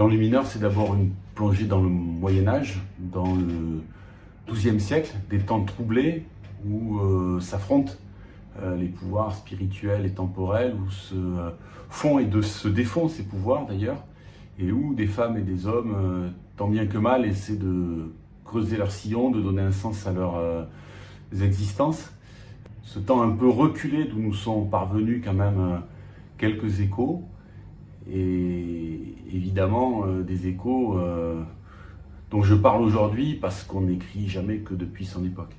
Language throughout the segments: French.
L'enlumineur, c'est d'abord une plongée dans le Moyen-Âge, dans le XIIe siècle, des temps troublés où s'affrontent les pouvoirs spirituels et temporels, où se font et se défont ces pouvoirs d'ailleurs, et où des femmes et des hommes, tant bien que mal, essaient de creuser leur sillon, de donner un sens à leurs existences. Ce temps un peu reculé d'où nous sont parvenus quand même quelques échos, et évidemment des échos dont je parle aujourd'hui parce qu'on n'écrit jamais que depuis son époque.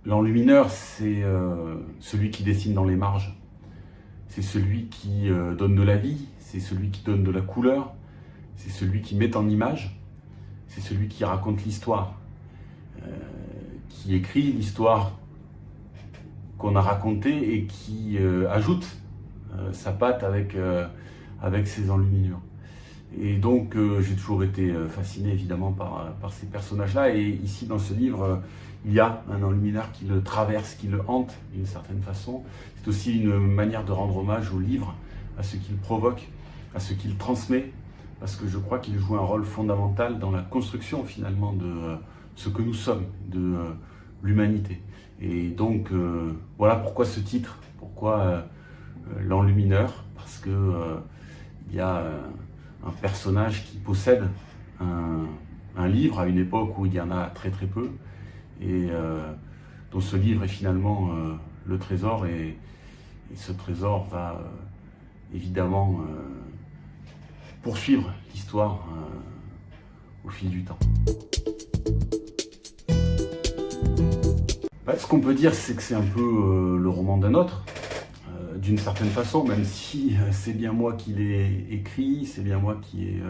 L'enlumineur, c'est celui qui dessine dans les marges, c'est celui qui donne de la vie, c'est celui qui donne de la couleur, c'est celui qui met en image, c'est celui qui raconte l'histoire, qui écrit l'histoire qu'on a racontée et qui ajoute sa patte avec ses enluminures. Et donc j'ai toujours été fasciné évidemment par ces personnages-là, et ici dans ce livre il y a un enlumineur qui le traverse, qui le hante d'une certaine façon. C'est aussi une manière de rendre hommage au livre, à ce qu'il provoque, à ce qu'il transmet, parce que je crois qu'il joue un rôle fondamental dans la construction finalement de ce que nous sommes, de l'humanité. Et donc voilà pourquoi ce titre, pourquoi l'enlumineur, parce que il y a un personnage qui possède un livre à une époque où il y en a très très peu, et dont ce livre est finalement le trésor, et ce trésor va évidemment poursuivre l'histoire au fil du temps. Ce qu'on peut dire, c'est que c'est un peu le roman d'un autre, d'une certaine façon, même si c'est bien moi qui l'ai écrit, c'est bien moi qui ai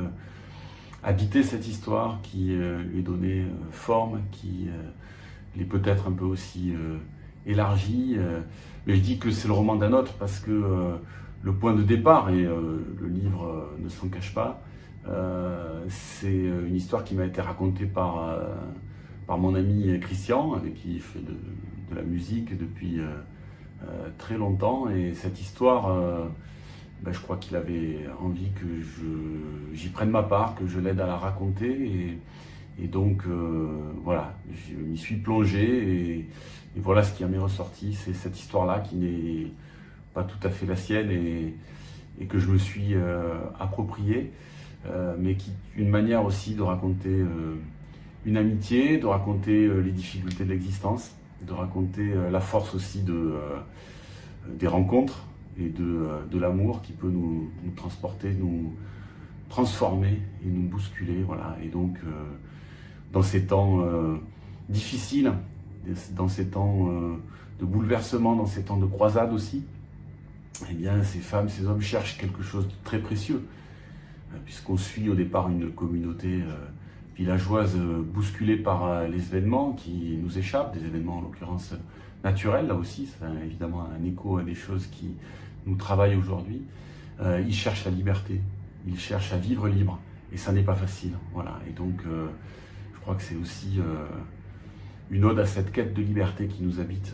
habité cette histoire, qui lui ai donné forme, qui l'ai peut-être un peu aussi élargie. Mais je dis que c'est le roman d'un autre parce que le point de départ, et le livre ne s'en cache pas, c'est une histoire qui m'a été racontée par mon ami Christian, avec qui il fait de la musique depuis très longtemps. Et cette histoire, je crois qu'il avait envie que j'y prenne ma part, que je l'aide à la raconter. Et donc voilà, je m'y suis plongé, et voilà ce qui en est ressorti. C'est cette histoire-là qui n'est pas tout à fait la sienne, et que je me suis appropriée, mais qui est une manière aussi de raconter une amitié, de raconter les difficultés de l'existence, de raconter la force aussi des rencontres et de l'amour qui peut nous transporter, nous transformer et nous bousculer. Voilà. Et donc, dans ces temps difficiles, dans ces temps de bouleversement, dans ces temps de croisade aussi, eh bien, ces femmes, ces hommes cherchent quelque chose de très précieux, puisqu'on suit au départ une communauté villageoise bousculée par les événements qui nous échappent, des événements en l'occurrence naturels, là aussi, c'est évidemment un écho à des choses qui nous travaillent aujourd'hui. Ils cherchent la liberté, ils cherchent à vivre libre, et ça n'est pas facile. Voilà. Et donc, je crois que c'est aussi une ode à cette quête de liberté qui nous habite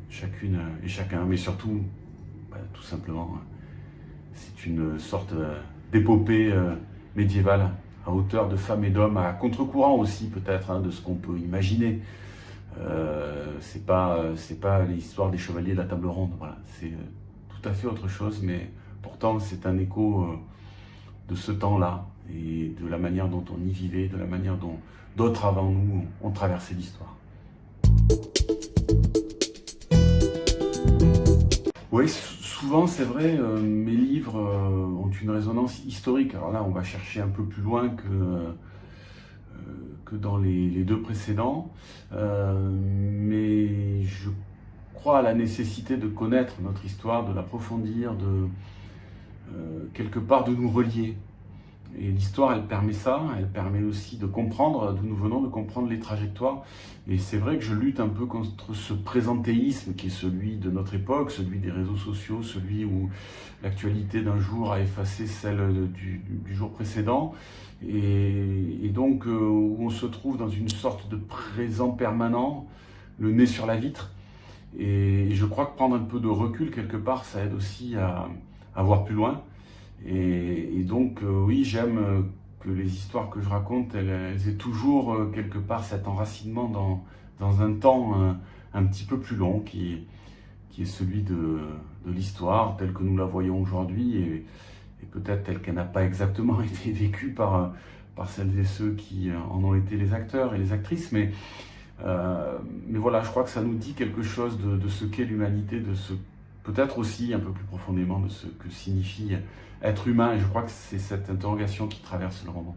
chacune et chacun, mais surtout, tout simplement, c'est une sorte d'épopée médiévale à hauteur de femmes et d'hommes, à contre-courant aussi peut-être de ce qu'on peut imaginer. C'est pas l'histoire des chevaliers de la table ronde, voilà. C'est tout à fait autre chose, mais pourtant c'est un écho de ce temps-là, et de la manière dont on y vivait, de la manière dont d'autres avant nous ont traversé l'histoire. Oui, souvent c'est vrai, mes livres ont une résonance historique. Alors là, on va chercher un peu plus loin que dans les deux précédents, mais je crois à la nécessité de connaître notre histoire, de l'approfondir, quelque part de nous relier. Et l'histoire, elle permet ça, elle permet aussi de comprendre d'où nous venons, de comprendre les trajectoires. Et c'est vrai que je lutte un peu contre ce présentéisme qui est celui de notre époque, celui des réseaux sociaux, celui où l'actualité d'un jour a effacé celle du jour précédent. Et donc où on se trouve dans une sorte de présent permanent, le nez sur la vitre. Et je crois que prendre un peu de recul quelque part, ça aide aussi à voir plus loin. Et donc, oui, j'aime que les histoires que je raconte, elles aient toujours quelque part cet enracinement dans un temps un petit peu plus long, qui est celui de l'histoire telle que nous la voyons aujourd'hui, et peut-être telle qu'elle n'a pas exactement été vécue par celles et ceux qui en ont été les acteurs et les actrices. Mais voilà, je crois que ça nous dit quelque chose de ce qu'est l'humanité, peut-être aussi un peu plus profondément de ce que signifie être humain. Et je crois que c'est cette interrogation qui traverse le roman.